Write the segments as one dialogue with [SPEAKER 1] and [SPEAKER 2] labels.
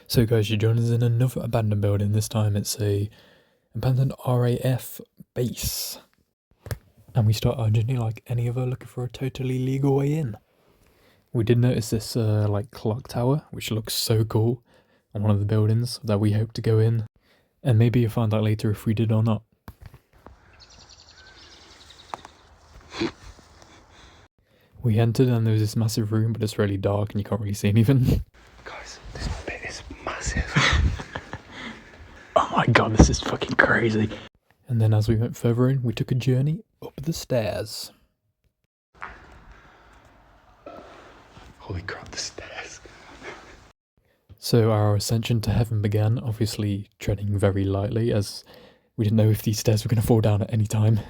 [SPEAKER 1] So guys, you join us in another abandoned building. This time it's a abandoned RAF base. And we start our journey like any other, looking for a totally legal way in. We did notice this like clock tower, which looks so cool, on one of the buildings that we hope to go in. And maybe you'll find out later if we did or not. We entered and there was this massive room, but it's really dark and you can't really see anything.
[SPEAKER 2] Guys, this bit is massive.
[SPEAKER 1] Oh my god, this is fucking crazy. And then as we went further in, we took a journey up the stairs.
[SPEAKER 2] Holy crap, the stairs.
[SPEAKER 1] So our ascension to heaven began, obviously treading very lightly, as we didn't know if these stairs were going to fall down at any time.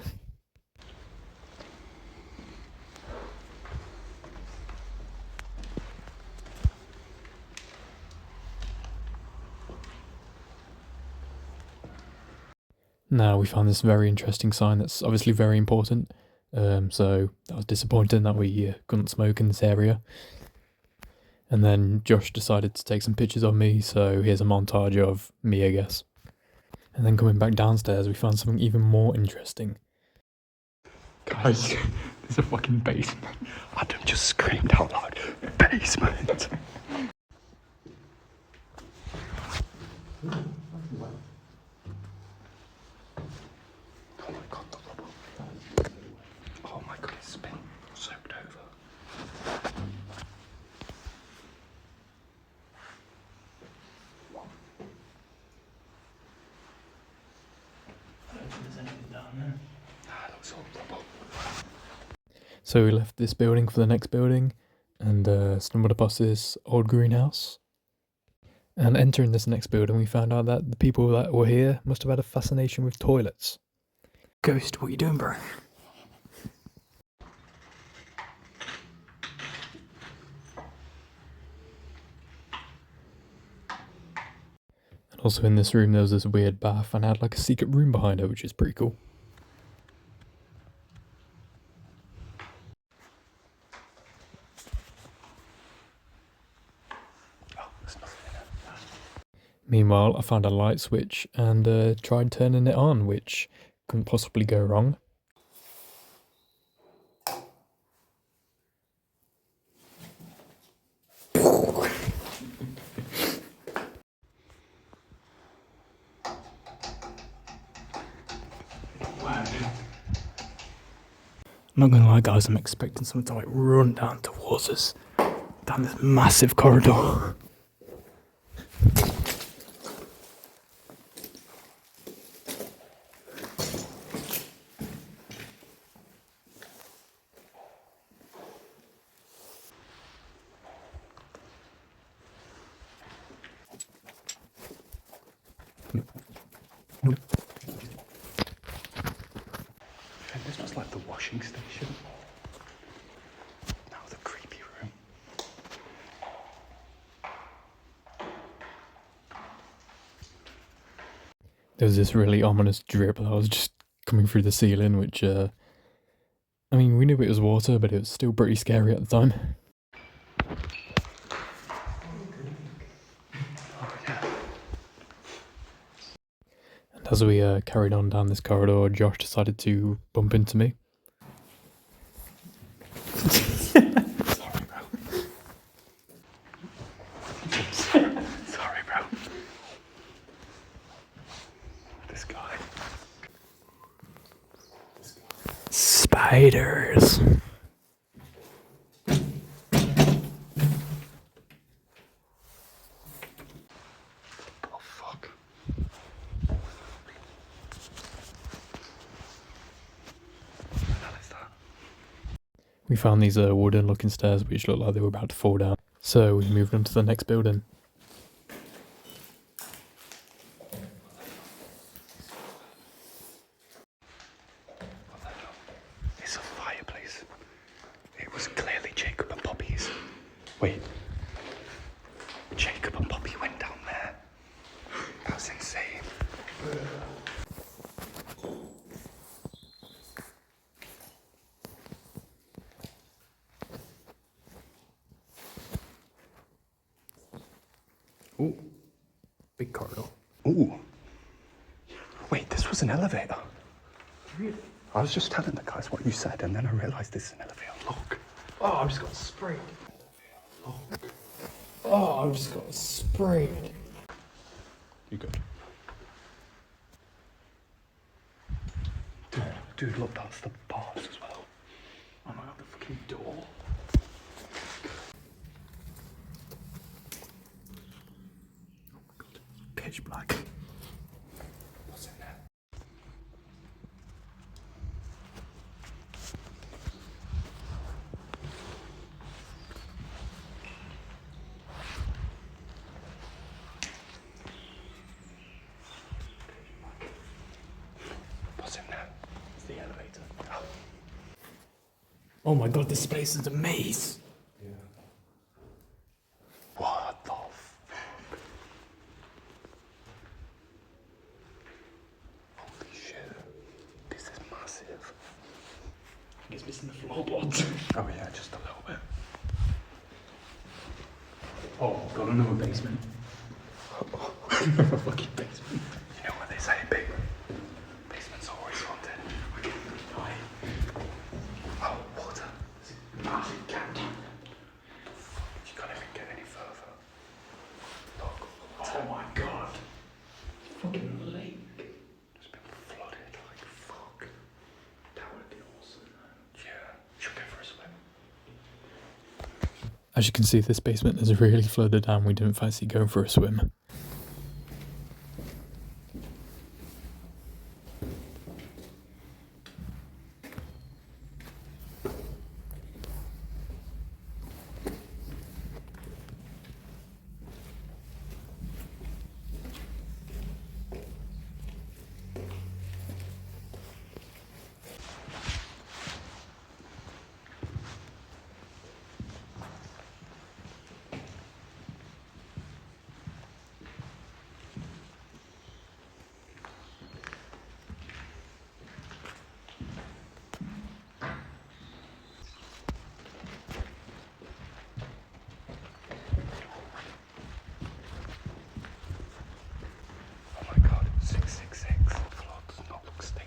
[SPEAKER 1] Now we found this very interesting sign that's obviously very important, so that was disappointing that we couldn't smoke in this area. And then Josh decided to take some pictures of me, so here's a montage of me, I guess. And then coming back downstairs, we found something even more interesting.
[SPEAKER 2] Guys, there's a fucking basement. Adam just screamed out loud, basement. Oh my god, the rubble. Oh my god, it's been soaked over. Nah, looks all rubble.
[SPEAKER 1] So we left this building for the next building, and stumbled upon this old greenhouse. And entering this next building, we found out that the people that were here must have had a fascination with toilets. Ghost, what are you doing, bro? And also in this room, there was this weird bath and had like a secret room behind it, which is pretty cool.
[SPEAKER 2] Oh, there's nothing in it.
[SPEAKER 1] Meanwhile, I found a light switch and tried turning it on, which couldn't possibly go wrong. I'm not gonna lie, guys, I'm expecting someone to like run down towards us, down this massive corridor.
[SPEAKER 2] And this was like the washing station. Now the creepy room.
[SPEAKER 1] There was this really ominous drip that was just coming through the ceiling, which, I mean, we knew it was water, but it was still pretty scary at the time.
[SPEAKER 2] Oh yeah.
[SPEAKER 1] And as we carried on down this corridor, Josh decided to bump into me.
[SPEAKER 2] Sorry, bro. Sorry, bro. This guy.
[SPEAKER 1] Spiders.
[SPEAKER 2] Oh fuck. What the hell is that?
[SPEAKER 1] We found these wooden looking stairs which looked like they were about to fall down. So we moved on to the next building.
[SPEAKER 2] What the hell? It's a fireplace. It was clearly Jacob and Poppy's. Wait. Jacob and Poppy went down there. That's insane.
[SPEAKER 1] Big corridor.
[SPEAKER 2] Ooh. Wait, this was an elevator.
[SPEAKER 1] Really?
[SPEAKER 2] I was just telling the guys what you said, and then I realised this is an elevator. Look.
[SPEAKER 1] Oh, I've just got sprayed. Oh, I've just got sprayed.
[SPEAKER 2] You good? Dude, look, that's the bars as well.
[SPEAKER 1] Oh my god, the fucking door. Oh my god, pitch black.
[SPEAKER 2] What's in there? What's in there?
[SPEAKER 1] It's the elevator.
[SPEAKER 2] Oh.
[SPEAKER 1] Oh my god, this place is a maze.
[SPEAKER 2] Yeah. What the fuck? Holy shit. This is massive.
[SPEAKER 1] I guess missing the floorboards.
[SPEAKER 2] Oh yeah, just a little bit.
[SPEAKER 1] Oh, got another basement. Another fucking basement.
[SPEAKER 2] You know what they say, big basement's always haunted.
[SPEAKER 1] Okay, right.
[SPEAKER 2] Oh, water.
[SPEAKER 1] Massive cat.
[SPEAKER 2] You can't even get any further. Look,
[SPEAKER 1] Oh my god. Fucking lake.
[SPEAKER 2] it's been flooded like fuck.
[SPEAKER 1] That would be awesome.
[SPEAKER 2] Yeah, should go for a swim.
[SPEAKER 1] As you can see, this basement is really flooded and we didn't fancy going for a swim.
[SPEAKER 2] Oh my god, 666. Floor does not look stable.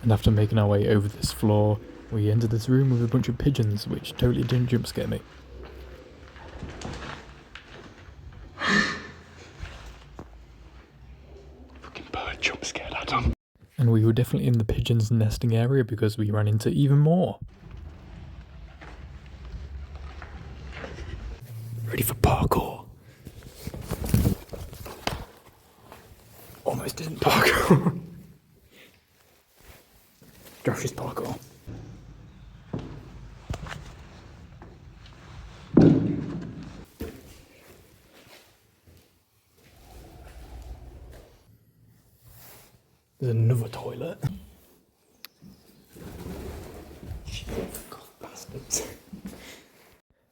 [SPEAKER 1] And after making our way over this floor, we entered this room with a bunch of pigeons, which totally didn't jump scare me.
[SPEAKER 2] Fucking bird jump scared Adam.
[SPEAKER 1] And we were definitely in the pigeons' nesting area because we ran into even more. Ready for parkour? Almost didn't parkour. Josh's parkour. There's another toilet. God, bastards.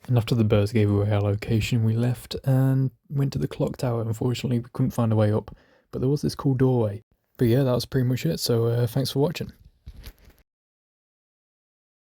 [SPEAKER 1] And after the birds gave away our location, we left and went to the clock tower. Unfortunately, we couldn't find a way up, but there was this cool doorway. But yeah, that was pretty much it, so thanks for watching.